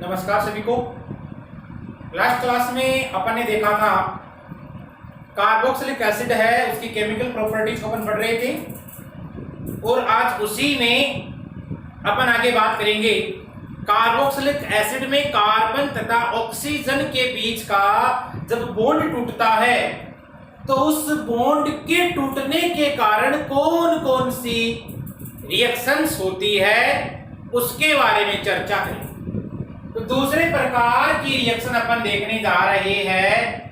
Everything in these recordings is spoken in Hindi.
नमस्कार सभी को। लास्ट क्लास में अपन ने देखा था कार्बोक्सिलिक एसिड है, उसकी केमिकल प्रॉपर्टीज को अपन पढ़ रहे थे और आज उसी में अपन आगे बात करेंगे। कार्बोक्सिलिक एसिड में कार्बन तथा ऑक्सीजन के बीच का जब बॉन्ड टूटता है तो उस बॉन्ड के टूटने के कारण कौन कौन सी रिएक्शंस होती है उसके बारे में चर्चा करें। तो दूसरे प्रकार की रिएक्शन अपन देखने जा रहे हैं।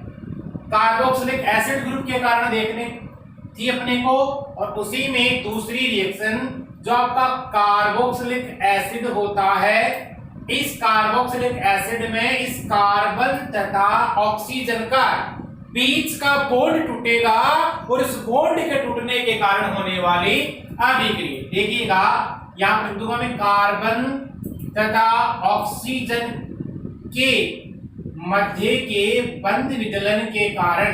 कार्बोक्सिलिक एसिड ग्रुप के कारण देखने थी अपने को, और उसी में दूसरी रिएक्शन जो आपका कार्बोक्सिलिक एसिड होता है, इस कार्बोक्सिलिक एसिड में इस कार्बन तथा ऑक्सीजन का बीच का बॉन्ड टूटेगा और इस बॉन्ड के टूटने के कारण होने वाली अभिक्रिया देखिएगा। यहां पर दूंगा मैं कार्बन तथा ऑक्सीजन के मध्य के बंध विदलन के कारण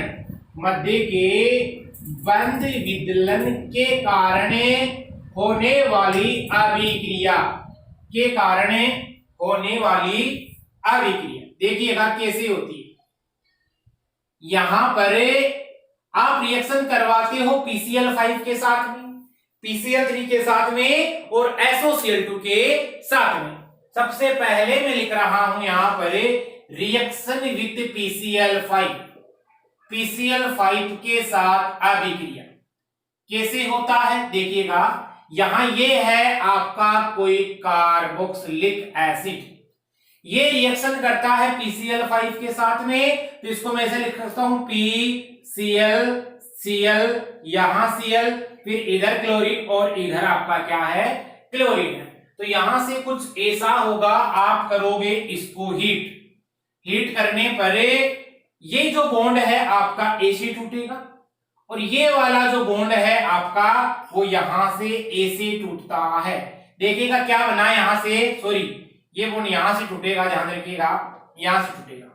होने वाली अभिक्रिया देखिएगा कैसे होती है। यहां पर आप रिएक्शन करवाते हो PCl5 के साथ में, PCl3 के साथ में और SOCl2 के साथ में। सबसे पहले मैं लिख रहा हूं यहां पर रिएक्शन विथ PCl5 के साथ अभिक्रिया कैसे होता है देखिएगा। यहां ये है आपका कोई कार्बोक्सिलिक एसिड, ये रिएक्शन करता है PCl5 के साथ में, तो इसको मैं ऐसे लिख सकता हूं PCl, Cl, यहां Cl, फिर इधर क्लोरीन और इधर आपका क्या है क्लोरीन है। तो यहां से कुछ ऐसा होगा, आप करोगे इसको हीट करने पर ये जो बॉन्ड है आपका ऐसे टूटेगा और ये वाला जो बॉन्ड है आपका वो यहां से ऐसे टूटता है। देखिएगा क्या बना यहां से, सॉरी ये बॉन्ड यहां से टूटेगा, ध्यान रखिएगा यहां से टूटेगा,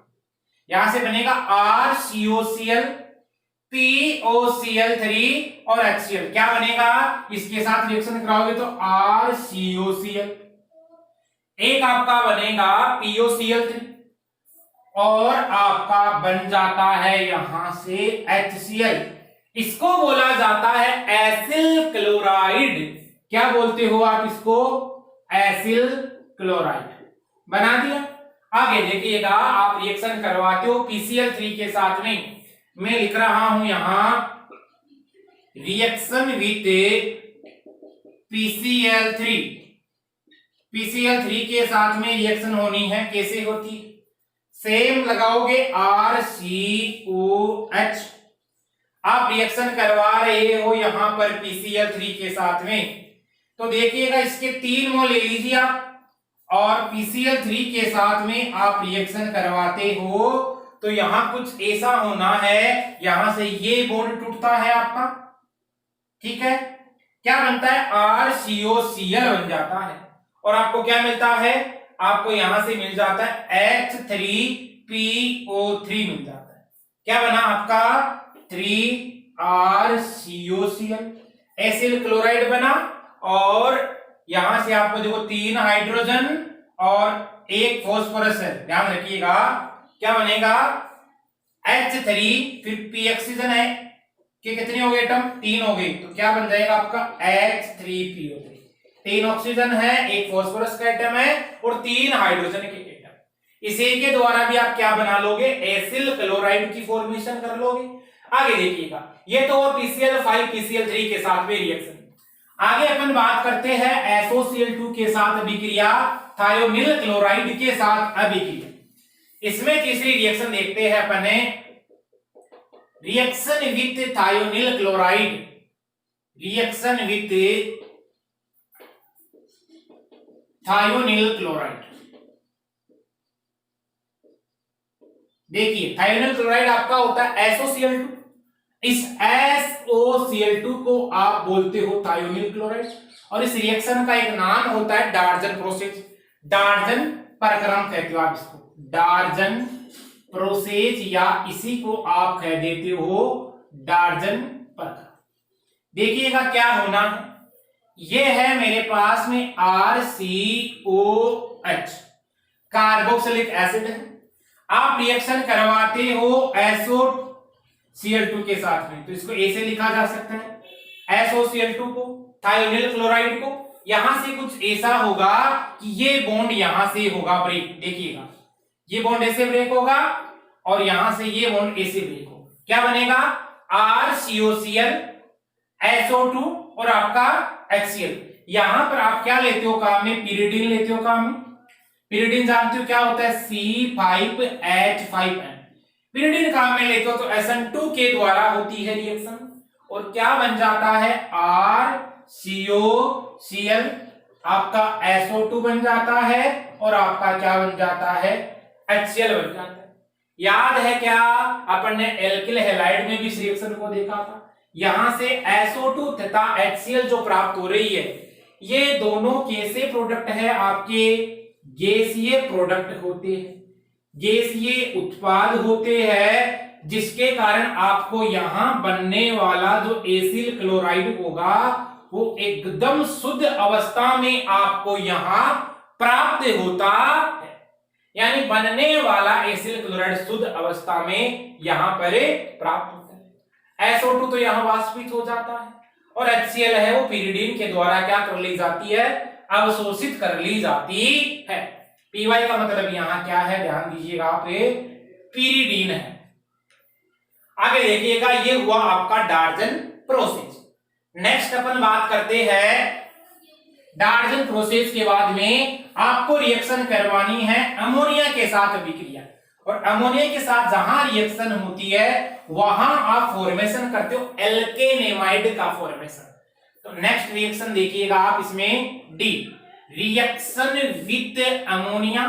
यहां से बनेगा RCOCl, POCl3 और HCl। क्या बनेगा, इसके साथ रिएक्शन कराओगे तो RCOCl, एक आपका बनेगा POCl3 और आपका बन जाता है यहां से HCl। इसको बोला जाता है एसिल क्लोराइड। क्या बोलते हो आप इसको, एसिल क्लोराइड। बना दिया। आगे देखिएगा, आप रिएक्शन करवाते हो PCl3 के साथ में, मैं लिख रहा हूं यहां रिएक्शन विथ PCl3 के साथ में रिएक्शन होनी है। कैसे होती, सेम लगाओगे RCOH, आप रिएक्शन करवा रहे हो यहां पर PCl3 के साथ में, तो देखिएगा इसके 3 मोल ले लीजिए आप, और PCl3 के साथ में आप रिएक्शन करवाते हो तो यहां कुछ ऐसा होना है, यहां से ये बॉन्ड टूटता है आपका, ठीक है। क्या बनता है, RCOCl बन जाता है और आपको क्या मिलता है, आपको यहां से मिल जाता है H3PO3 मिल जाता है। क्या बना आपका 3RCOCl, एसिल क्लोराइड बना, और यहां से आपको देखो 3 हाइड्रोजन और 1 फॉस्फोरस है, ध्यान रखिएगा। क्या बनेगा H3, फिर P ऑक्सीजन है कि कितने हो गए एटम, 3 हो गए, तो क्या बन जाएगा आपका H3PO3। 3 ऑक्सीजन है, 1 फॉस्फोरस का एटम है और 3 हाइड्रोजन के एटम। इसी के द्वारा भी आप क्या बना लोगे, एसिल क्लोराइड की फॉर्मेशन कर लोगे। आगे देखिएगा, ये तो PCl5 PCl3 के साथ में रिएक्शन। आगे अपन बात करते हैं SOCl2 के साथ अभिक्रिया, थायोनिल क्लोराइड के साथ अभिक्रिया। इसमें तीसरी रिएक्शन देखते हैं अपन, reaction with thionyl chloride, reaction with thionyl chloride. देखिए थायोनिल क्लोराइड आपका होता है SOCl2, इस SOCl2 को आप बोलते हो थायोनिल क्लोराइड, और इस रिएक्शन का एक नाम होता है डार्जन प्रोसेस, डार्जन प्रक्रम कहते हो आप इसको, डार्जन प्रोसेस, या इसी को आप कह देते हो डार्जन प्रक्रम। देखिएगा क्या होना है, ये है मेरे पास में RCOH, कार्बोक्सिलिक एसिड है। आप रिएक्शन करवाते हो SOCl2 के साथ में, तो इसको ए से लिखा जा सकता है SOCl2 को, थायोनिल क्लोराइड को। यहां से कुछ ऐसा होगा कि ये बॉन्ड यहां से होगा ब्रेक, देखिएगा ये बॉन्ड ऐसे ब्रेक होगा और यहां से ये बॉन्ड ऐसे ब्रेक होगा। क्या बनेगा? RCOCl SO2 और आपका HCl। यहां पर आप क्या लेते हो काम में? पिरिडीन लेते हो काम में। पिरिडीन जानते हो क्या होता है? C5H5N। पिरिडीन काम में लेते हो तो SN2 के द्वारा होती है रिएक्शन और क्या बन जाता है? RCOCl आपका SO2 बन जाता है और आपका क्या बन जाता है? HCl बन जाता है। याद है क्या अपन ने एल्किल हैलाइड में भी इस रिएक्शन को देखा था? यहां से SO2 तथा HCl जो प्राप्त हो रही है, ये दोनों कैसे प्रोडक्ट है? आपके गैसीय प्रोडक्ट होते हैं, गैसीय उत्पाद होते हैं, जिसके कारण आपको यहां बनने वाला जो एसिल क्लोराइड होगा वो एकदम शुद्ध अवस्था में आपको यहां प्राप्त होता है। यानी बनने वाला एसिल क्लोराइड शुद्ध अवस्था में यहां पर प्राप्त होता है। SO2 तो यहां वाष्पित हो जाता है और HCl है वो पिरिडीन के द्वारा क्या कर ली जाती है? अवशोषित कर ली जाती है। PY का मतलब यहां क्या है? ध्यान दीजिएगा आप, पिरिडीन है। आगे देखिएगा, ये हुआ आपका डार्जन प्रोसेस। नेक्स्ट अपन बात करते हैं डार्जन प्रोसेस के बाद में आपको रिएक्शन करवानी है अमोनिया के साथ अभिक्रिया, और अमोनिया के साथ जहां रिएक्शन होती है वहां आप फॉर्मेशन करते हो एल्केनेमाइड का फॉर्मेशन। तो नेक्स्ट रिएक्शन देखिएगा आप, इसमें D, reaction with ammonia,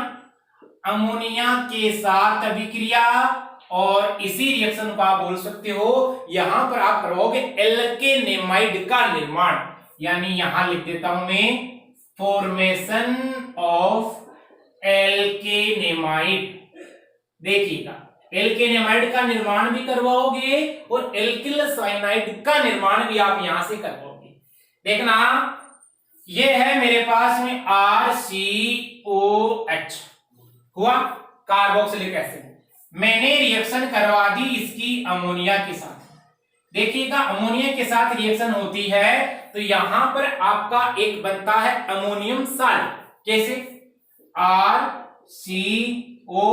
ammonia के साथ अभिक्रिया, और इसी रिएक्शन को आप बोल सकते हो यहां पर आप करवाओगे एल्केनेमाइड का निर्माण। यानी यहां लिख देता हूं मैं, फॉर्मेशन ऑफ एल्केनेमाइड। देखिएगा, एल्केनेमाइड का निर्माण भी करवाओगे और एल्किल साइनाइड का निर्माण भी आप यहां से करवाओगे। देखना, ये है मेरे पास में RCOH हुआ, कार्बोक्सिलिक एसिड। मैंने रिएक्शन करवा दी इसकी अमोनिया के साथ। देखिएगा, अमोनिया के साथ रिएक्शन होती है तो यहां पर आपका एक बनता है अमोनियम साल्ट। कैसे? RCOO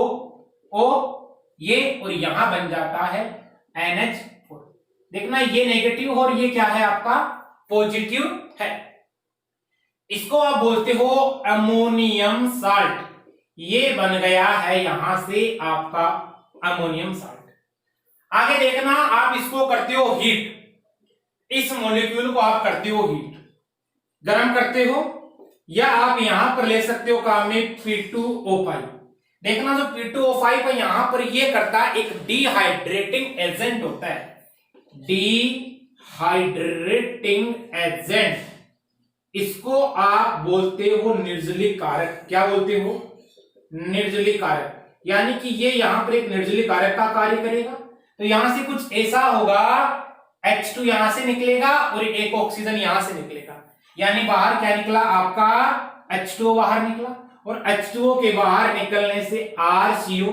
ये, और यहां बन जाता है NH4। देखना, ये नेगेटिव और ये क्या है आपका? पॉजिटिव है। इसको आप बोलते हो अमोनियम साल्ट। ये बन गया है यहां से आपका अमोनियम साल्ट। आगे देखना, आप इसको करते हो हीट, इस मॉलिक्यूल को आप करते हो हीट, गर्म करते हो, या आप यहां पर ले सकते हो काम में P2O5। देखना, जो P2O5 है यहां पर ये करता है, एक डिहाइड्रेटिंग एजेंट होता है, डिहाइड्रेटिंग एजेंट। इसको आप बोलते हो निर्जलीय कारक। क्या बोलते हो? निर्जलीय कारक। यानी कि ये यहां पर एक निर्जलीय कारक का कार्य करेगा। तो यहां से कुछ ऐसा होगा, H2 यहां से निकलेगा और एक ऑक्सीजन यहां से निकलेगा। यानी बाहर क्या निकला आपका? H2O बाहर निकला, और H2O के बाहर निकलने से RCO,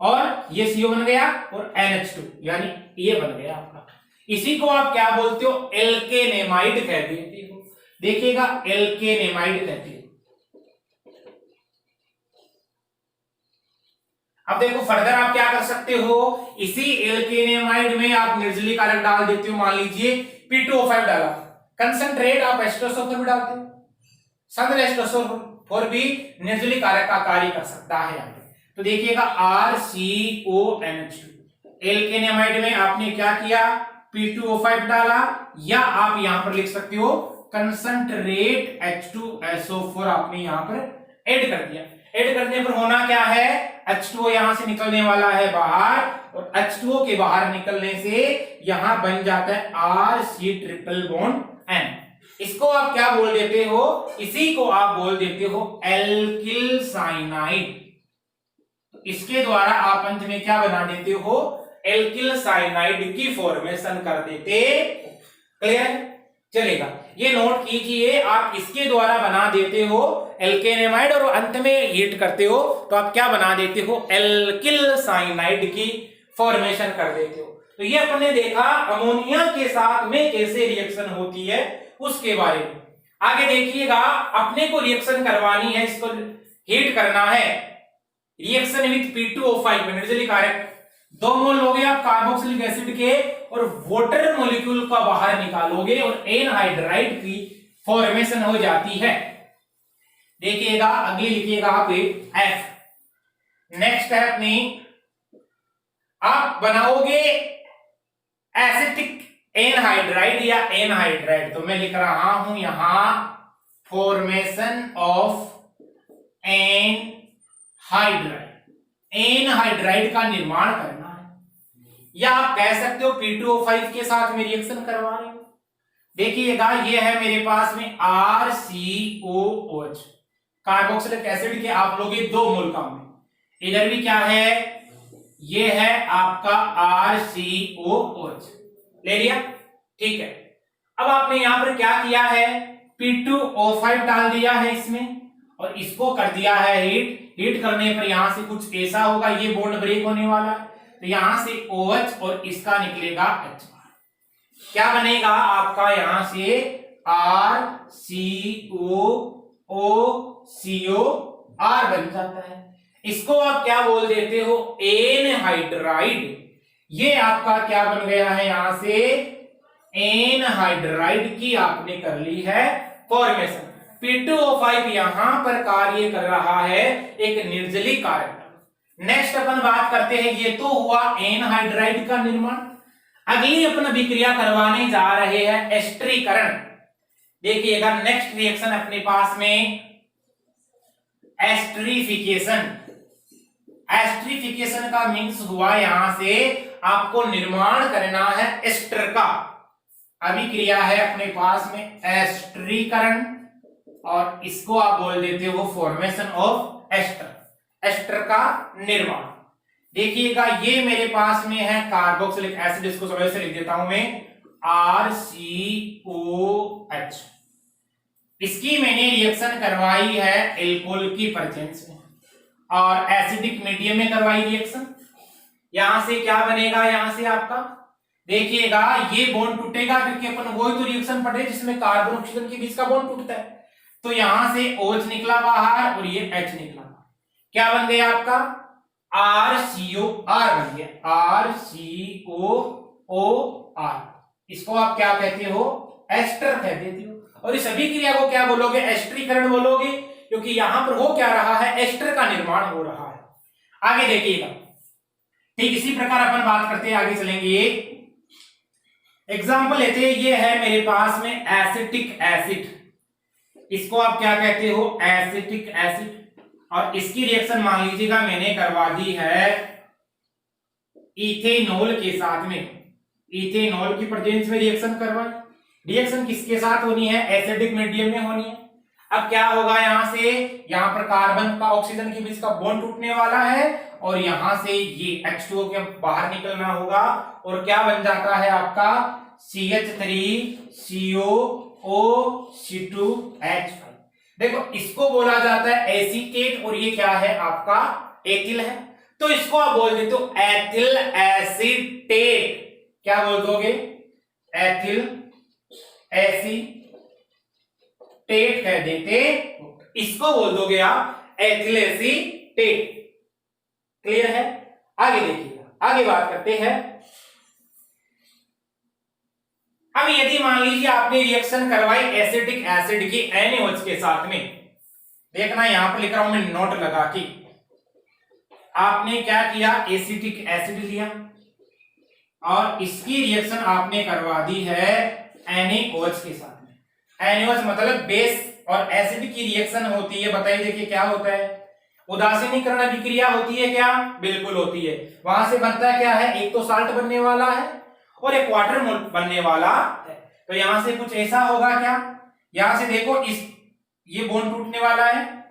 और ये CO बन गया, और NH2 यानी ये बन गया आपका। इसी को आप क्या बोलते हो? एल्केनेमाइड कहते हो। देखिएगा, एल्केनेमाइड कहते हो। अब देखो, फर्दर आप क्या कर सकते हो? इसी एल्केनेमाइड में आप निर्जलीय कारक डाल देते हो। मान लीजिए P2O5 डाला, कंसंट्रेट आप एस्टोसोफर भी डालते हो। संग्रह एस्टोसोफर भी निर्जलीय कारक का कार्य कर सकता है। तो देखिएगा, RCONH2, एल्केनेमाइड में आपने क्या किया? P2O5 डाला, या आप यहां पर लिख सकते हो कंसंट्रेट H2SO4 आपने यहां पर ऐड कर दिया। ऐड करने पर होना क्या है? H2O यहां से निकलने वाला है बाहर, और H2O के बाहर निकलने से यहां बन जाता है RC≡N। इसको आप क्या बोल देते हो? इसी को आप बोल देते हो एल्किल साइनाइड। इसके द्वारा आप अंत में क्या बना देते हो? एल्किल साइनाइड की फॉर्मेशन कर देते। क्लियर? चलेगा। ये नोट कीजिए, आप इसके द्वारा बना देते हो एल्केन एमाइड और अंत में हीट करते हो तो आप क्या बना देते हो, एल्किल साइनाइड की फॉर्मेशन कर देते हो। तो ये अपने देखा अमोनिया के साथ में कैसे रिएक्शन होती है उसके बारे में। आगे देखिएगा, अपने को रिएक्शन करवानी है, इसको हीट करना है, रिएक्शन विथ P2O5 निर्जलीय कारक 2 मोल लोगे आप कार्बोक्सिलिक एसिड के और वाटर मॉलिक्यूल का बाहर निकालोगे और एनहाइड्राइड की फॉर्मेशन हो जाती है। देखिएगा अगली लिखिएगा आप F। नेक्स्ट स्टेप में आप बनाओगे एसिटिक एनहाइड्राइड या एनहाइड्राइड, तो मैं लिख रहा हूं यहां फॉर्मेशन ऑफ एनहाइड्राइड, एनहाइड्राइड का निर्माण करना है, या आप कह सकते हो P2O5 के साथ में रिएक्शन करवा रहे हो। देखिएगा ये है मेरे पास में RCOOH, कार्बोक्सिलिक एसिड के आप लोग 2 मोल का में, इधर भी क्या है, ये है आपका RCOOH, ले लिया, ठीक है। अब आपने यहां पर क्या किया है, P2O5 डाल दिया है इसमें और इसको कर दिया है हीट। हीट करने पर यहां से कुछ ऐसा होगा, ये बॉन्ड ब्रेक होने वाला है, तो यहां से OH और इसका निकलेगा H, क्या बनेगा आपका यहां से RCOOCOR बन जाता है। इसको आप क्या बोल देते हो, एनहाइड्राइड। ये आपका क्या बन गया है, यहां से एनहाइड्राइड की आपने कर ली है फॉर्मेशन। P2O5 यहां पर कार्य कर रहा है एक निर्जलीय कारक। नेक्स्ट अपन बात करते हैं, ये तो हुआ एनहाइड्राइड का निर्माण। अगली अपन अभिक्रिया करवाने जा रहे हैं एस्टरीकरण। देखिएगा नेक्स्ट रिएक्शन अपने पास में एस्टरीफिकेशन। एस्टरीफिकेशन का मीन्स हुआ यहां से आपको निर्माण करना है एस्टर का। अभिक्रिया है अपने पास में एस्टरीकरण और इसको आप बोल देते हो फॉर्मेशन ऑफ एस्टर, एस्टर का निर्माण। देखिएगा ये मेरे पास में है कार्बोक्सिलिक एसिड, इसको समय से लिख देता हूं मैं RCOH। इसकी मैंने रिएक्शन करवाई है एल्कोहल की प्रेजेंस में और एसिडिक मीडियम में करवाई रिएक्शन। यहां से क्या बनेगा, यहां से आपका देखिएगा ये बॉन्ड टूटेगा क्योंकि अपन वही तो रिएक्शन पढ़ रहे जिसमें कार्बन ऑक्सीजन के बीच का बॉन्ड टूटता है। तो यहां से OH निकला बाहर और ये H निकला बाहर, क्या बन गया आपका RCOR बन गया, RCOOR। इसको आप क्या कहते हो, एस्टर कह देते हो। और इस अभिक्रिया को क्या बोलोगे, एस्टरीकरण बोलोगे, क्योंकि यहां पर हो क्या रहा है, एस्टर का निर्माण हो रहा है। आगे देखिएगा, ठीक इसी प्रकार अपन बात करते हैं, आगे चलेंगे। एग्जाम्पल लेते हैं, ये है मेरे पास में एसिटिक एसिड, इसको आप क्या कहते हो, एसिटिक एसिड। और इसकी रिएक्शन मान लीजिएगा मैंने करवा दी है इथेनॉल के साथ में, इथेनॉल की प्रेजेंस में रिएक्शन करवाई। रिएक्शन किसके साथ होनी है, एसिडिक मीडियम में होनी है। अब क्या होगा, यहां से यहां पर कार्बन का ऑक्सीजन के बीच का बॉन्ड टूटने वाला है और यहां से ये H2O के बाहर निकलना होगा और क्या बन जाता है आपका CH3COOC2H5। देखो इसको बोला जाता है एसीटेट और ये क्या है आपका एथिल है, तो इसको आप बोल देते हो एथिल एसीटेट। क्या बोल दोगे, एथिल एसीटेट कह देते, इसको बोल दोगे आप एथिल एसीटेट। क्लियर है। आगे देखिएगा, आगे बात करते हैं। अब यदि मान लीजिए आपने रिएक्शन करवाई एसिटिक एसिड की NaOH के साथ में, देखना यहां पर लिख रहा हूं मैं नोट लगा के, आपने क्या किया, एसिटिक एसिड लिया और इसकी रिएक्शन आपने करवा दी है NaOH के साथ में। NaOH मतलब बेस और एसिड की रिएक्शन होती है, बताइए देखिए क्या होता है, उदासीनीकरण अभिक्रिया होती है क्या, बिल्कुल होती है। वहां से बनता है क्या है, एक तो साल्ट बनने वाला है और एक वाटर बनने वाला है। तो यहां से कुछ ऐसा होगा क्या, यहां से देखो इस ये बॉन्ड टूटने वाला है,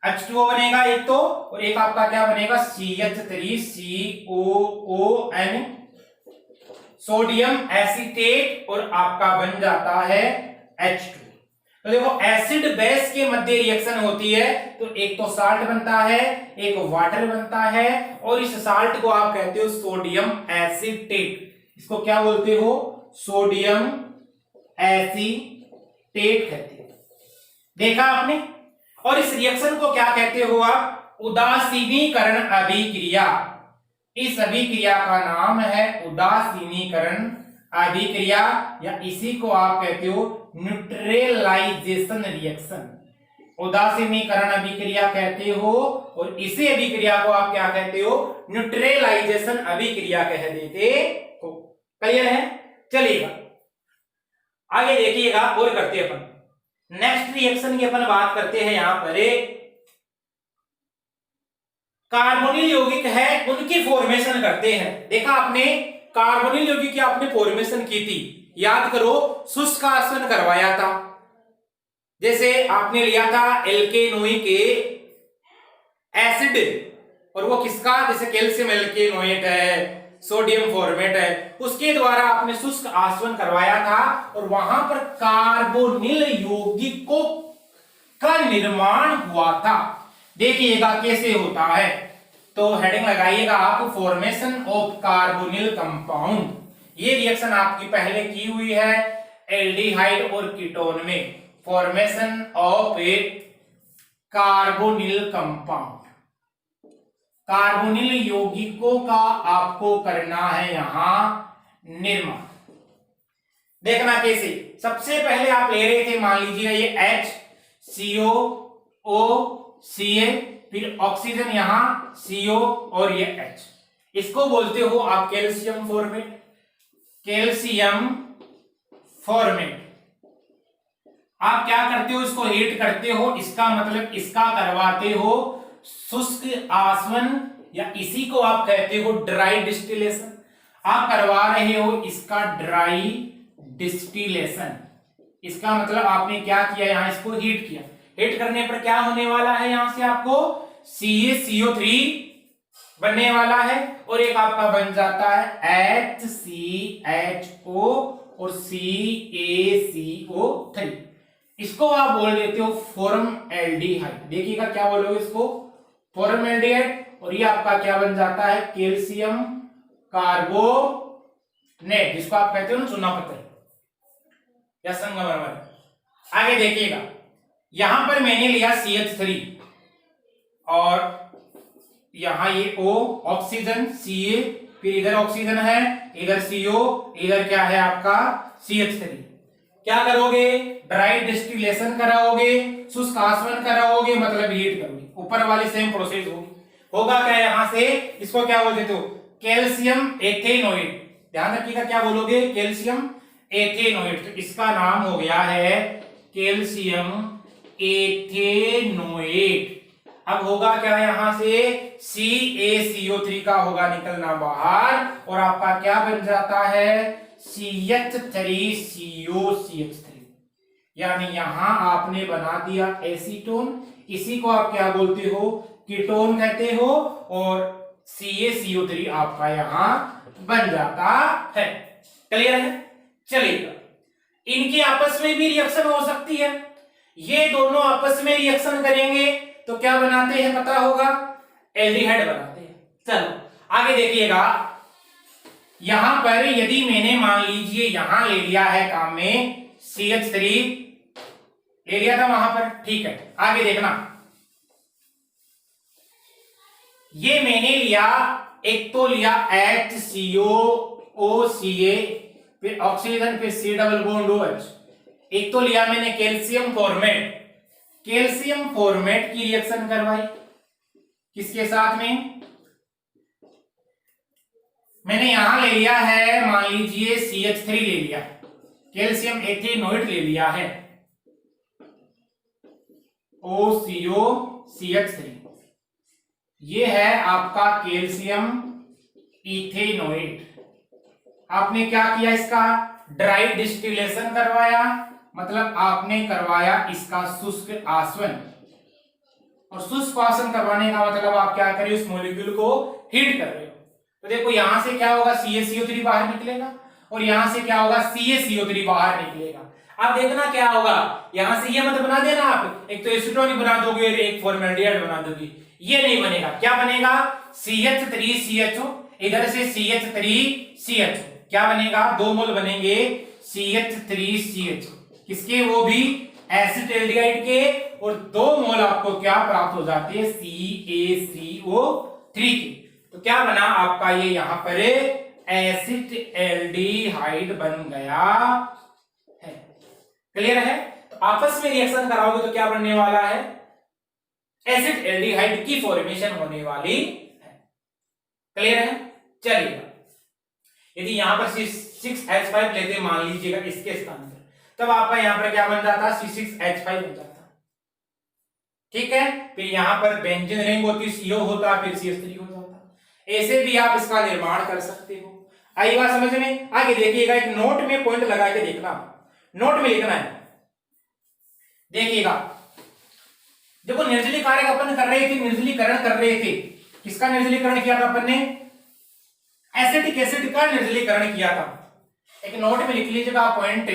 H2O बनेगा एक तो, और एक आपका क्या बनेगा CH3COON, सोडियम एसीटेट, और आपका बन जाता है H2। तो देखो एसिड बेस के मध्य रिएक्शन होती है तो एक तो साल्ट बनता है, एक वाटर बनता है, और इस साल्ट को आप कहते हो सोडियम एसीटेट। इसको क्या बोलते हो? सोडियम एसीटेट कहते हो। देखा आपने? और इस रिएक्शन को क्या कहते हो आप? उदासीनीकरण अभिक्रिया। इस अभिक्रिया का नाम है उदासीनीकरण अभिक्रिया, या इसी को आप कहते हो न्यूट्रलाइजेशन रिएक्शन। उदासीनीकरण अभिक्रिया कहते हो, और इसी अभिक्रिया को आप क्या कहते हो? न्यूट्रलाइजेशन अभिक्रिया कह देते हो। क्लियर है? चलिएगा आगे देखिएगा और करते हैं अपन। नेक्स्ट रिएक्शन की अपन बात करते हैं। यहां पर कार्बोनिल यौगिक है, उनकी फॉर्मेशन करते हैं। देखा आपने कार्बोनिल यौगिक की आपने फॉर्मेशन की थी, याद करो, शुष्क आसवन करवाया था। जैसे आपने लिया था एल्केनोइक एसिड, और वो किसका? जैसे कैल्शियम एल्केनोएट है, सोडियम फॉर्मेट है, उसके द्वारा आपने शुष्क आसवन करवाया था, और वहां पर कार्बोनिल यौगिकों का निर्माण हुआ था। देखिएगा कैसे होता है, तो हेडिंग लगाइएगा आप, फॉर्मेशन ऑफ कार्बोनिल कंपाउंड। ये रिएक्शन आपकी पहले की हुई है एल्डिहाइड और कीटोन में, formation of A carbonyl compound. Carbonyl यौगिकों का आपको करना है यहां निर्माण। देखना कैसे। सबसे पहले आप ले रहे थे, मान लीजिए ये HCO OCA, फिर ऑक्सीजन यहां CO और ये H, इसको बोलते हो आप कैल्शियम फॉर्मेट। कैल्शियम फॉर्मेट आप क्या करते हो? इसको हीट करते हो, इसका मतलब इसका करवाते हो शुष्क आसवन, या इसी को आप कहते हो ड्राई डिस्टिलेशन। आप करवा रहे हो इसका ड्राई डिस्टिलेशन। इसका मतलब आपने क्या किया? यहां इसको हीट किया। हीट करने पर क्या होने वाला है? यहां से आपको CaCO3 बनने वाला है, और एक आपका बन जाता है HCHO और CaCO3। इसको आप बोल देते हो फॉर्मएल्डिहाइड। देखिएगा क्या बोलोगे इसको? फॉर्मएल्डिहाइड। और ये आपका क्या बन जाता है? कैल्शियम कार्बोनेट, जिसको आप कहते हो ना चूना पत्थर या संगमरमर। आगे देखिएगा, यहां पर मैंने लिया CH3, और यहां ये O ऑक्सीजन Ca, फिर इधर ऑक्सीजन है, इधर CO, इधर क्या है आपका CH3। क्या करोगे? ड्राई डिस्टिलेशन कराओगे, शुष्क आसवन कराओगे, मतलब हीट करोगे। ऊपर वाली सेम प्रोसेस होगी। होगा क्या यहां से? इसको क्या बोल देते हो? Calcium ethanoate. ध्यान रखिएगा क्या बोलोगे? Calcium ethanoate. तो इसका नाम हो गया है कैल्शियम एथेनोएट। अब होगा क्या यहां से? CaCO3 का होगा निकलना बाहर, और आपका क्या बन जाता है? CH3COCH3। यानी यहां आपने बना दिया एसीटोन, इसी को आप क्या बोलते हो? कीटोन कहते हो, और CaCO3 आपका यहां बन जाता है। क्लियर है? चलिएगा, इनके आपस में भी रिएक्शन हो सकती है। ये दोनों आपस में रिएक्शन करेंगे तो क्या बनाते हैं पता होगा? एल्डिहाइड बनाते हैं। चलो आगे देखिएगा, यहां पर यदि मैंने मान लीजिए यहां ले लिया है काम में CH3 ले लिया था वहां पर, ठीक है। आगे देखना, ये मैंने लिया, एक तो लिया HCOOCA, फिर ऑक्सीजन, फिर C डबल बॉन्ड OH। एक तो लिया मैंने कैल्शियम फॉर्मेट। कैल्शियम फॉर्मेट की रिएक्शन करवाई किसके साथ में? मैंने यहां ले लिया है, मान लीजिए CH3 ले लिया, कैल्शियम एथेनोएट ले लिया है, OCOCH3। ये है आपका कैल्शियम इथेनोएट। आपने क्या किया? इसका ड्राई डिस्टिलेशन करवाया, मतलब आपने करवाया इसका शुष्क आसवन। और शुष्क आसवन करवाने का मतलब आप क्या कर रहे हो? उस मॉलिक्यूल को हीट कर रहे हो। तो देखो यहां से क्या होगा? CaCO3 बाहर निकलेगा, और यहां से क्या होगा? CaCO3 बाहर निकलेगा। अब देखना क्या होगा, यहां से ये मत बना देना आप, एक तो एसीटोन बना दोगे और एक फॉर्मेल्डिहाइड बना दोगे, ये नहीं बनेगा। क्या बनेगा, CH3CHO, इधर से CH3CHO, क्या बनेगा, 2 मोल बनेंगे CH3CHO, किसके, वो भी एसिटाल्डिहाइड के, और 2 मोल आपको क्या प्राप्त हो जाते हैं, CaCO3 के। तो क्या बना आपका ये यहां पर एसिटाल्डिहाइड बन गया है। क्लियर है। तो आपस में रिएक्शन कराओगे तो क्या बनने वाला है, एसिटाल्डिहाइड की फॉर्मेशन होने वाली है। क्लियर है। चलिए, यदि यहां पर C6H5 लेते मान लीजिएगा इसके स्थान पर, तब आपका यहां पर क्या बन जाता, C6H5 बन जाता। ठीक है। फिर यहां पर बेंजीन रिंग होती, CO होता, फिर CH3 हो जाता। ऐसे भी आप इसका निर्माण कर सकते हो। आई बात समझ में। आगे देखिएगा, एक नोट में पॉइंट लगा के देखना, नोट में लिखना है। देखिएगा, देखो निर्जलीय कारक अपन कर रहे थे, निर्जलीकरण कर रहे थे, किसका निर्जलीकरण किया था अपन ने, एसिटिक एसिड का निर्जलीकरण किया था। एक नोट में लिख लीजिएगा पॉइंट,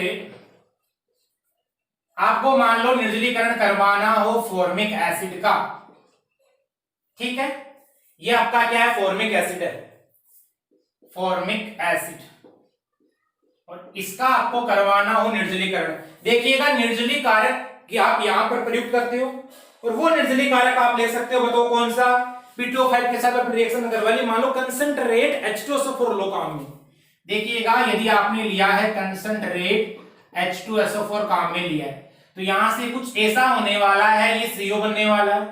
आपको मान लो निर्जलीकरण करवाना हो फॉर्मिक एसिड का, ठीक है, ये आपका क्या है, फॉर्मिक एसिड है, फॉर्मिक एसिड, और इसका आपको करवाना हो निर्जलीकरण। देखिएगा निर्जलीय कारक कि आप यहां पर प्रयुक्त करते हो, और वो निर्जलीय कारक आप ले सकते हो, बताओ कौन सा, P2O5 के साथ रिएक्शन करवाली, मान लो कंसंट्रेट H2SO4 लो काम में। देखिएगा यदि आपने लिया है कंसंट्रेट H2SO4 काम में लिया है, तो यहां से कुछ ऐसा होने वाला है, ये CO बनने वाला है,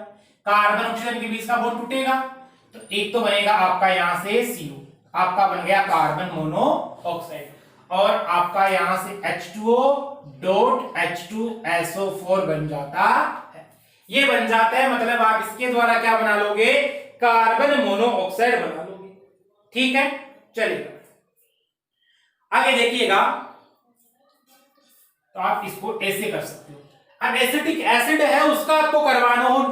कार्बन ऑक्सीजन के बीच का बॉन्ड टूटेगा, तो एक तो बनेगा आपका यहां से CO, आपका बन गया कार्बन मोनोऑक्साइड, और आपका यहां से H2O.H2SO4 बन जाता है। ये बन जाता है, मतलब आप इसके द्वारा क्या बना लोगे, कार्बन मोनोऑक्साइड बना लोगे। ठीक है। चलिए आगे देखिएगा, तो आप इसको ऐसे कर सकते हो। अब एसिटिक एसिड है, उसका आपको करवाना हो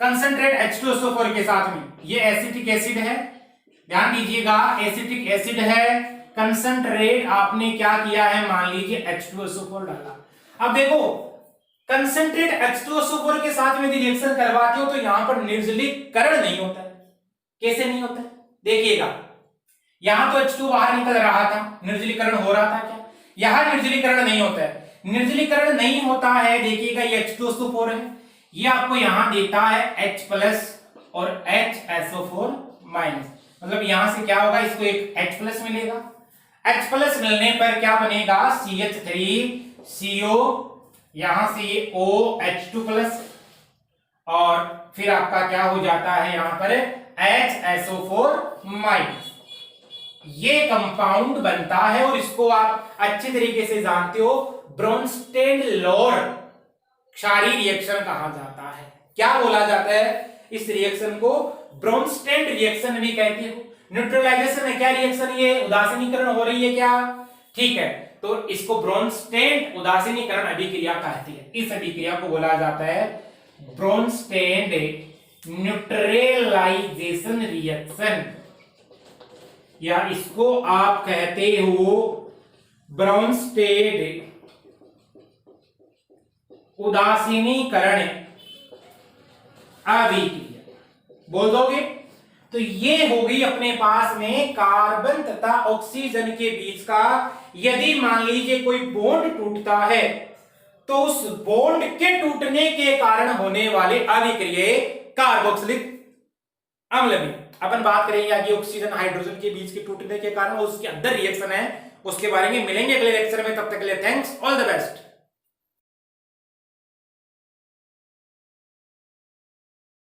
कंसंट्रेट H2SO4 के साथ में, ये एसिटिक एसिड है, ध्यान दीजिएगा एसिटिक एसिड है, कंसंट्रेट आपने क्या किया है, मान लीजिए H2SO4 डाला। अब देखो कंसंट्रेट H2SO4 के साथ में रिएक्शन करवाते हो तो यहां पर निर्जलीकरण नहीं होता है। कैसे नहीं होता है, देखिएगा यहां तो H2 बाहर निकल रहा था, निर्जलीकरण हो रहा था क्या, यहां निर्जलीकरण नहीं होता है। निर्जलीकरण नहीं होता है, देखिएगा ये H2SO4 है, ये आपको यहां देता है H+ और HSO4-, मतलब यहां से क्या होगा, इसको एक H+ मिलेगा, H+ मिलने पर क्या बनेगा, CH3CO, यहां से ये OH2+, और फिर आपका क्या हो जाता है यहां पर HSO4-। ये कंपाउंड बनता है, और इसको आप अच्छे तरीके से जानते हो, ब्रोंस्टेड-लोर क्षारीय रिएक्शन कहा जाता है। क्या बोला जाता है इस रिएक्शन को, ब्रोंस्टेड रिएक्शन भी कहते हो। न्यूट्रलाइजेशन है क्या रिएक्शन, ये उदासीनीकरण हो रही है क्या, ठीक है, तो इसको ब्रोंस्टेड उदासीनीकरण अभिक्रिया कहते हैं। इस अभिक्रिया को बोला जाता है ब्रोंस्टेड न्यूट्रलाइजेशन रिएक्शन, या इसको आप कहते हो ब्रोंस्टेड उदासीनीकरण अभिक्रिया, बोल दोगे। तो ये होगी अपने पास में कार्बन तथा ऑक्सीजन के बीच का, यदि मान लीजिए कोई बॉन्ड टूटता है तो उस बॉन्ड के टूटने के कारण होने वाले अभिक्रिया कार्बोक्सिलिक अम्ल में। अपन बात करेंगे आगे ऑक्सीजन हाइड्रोजन के बीच के टूटने के कारण, उसके अंदर रिएक्शन है, उसके बारे में मिलेंगे अगले लेक्चर में। तब तक के लिए थैंक्स, ऑल द बेस्ट।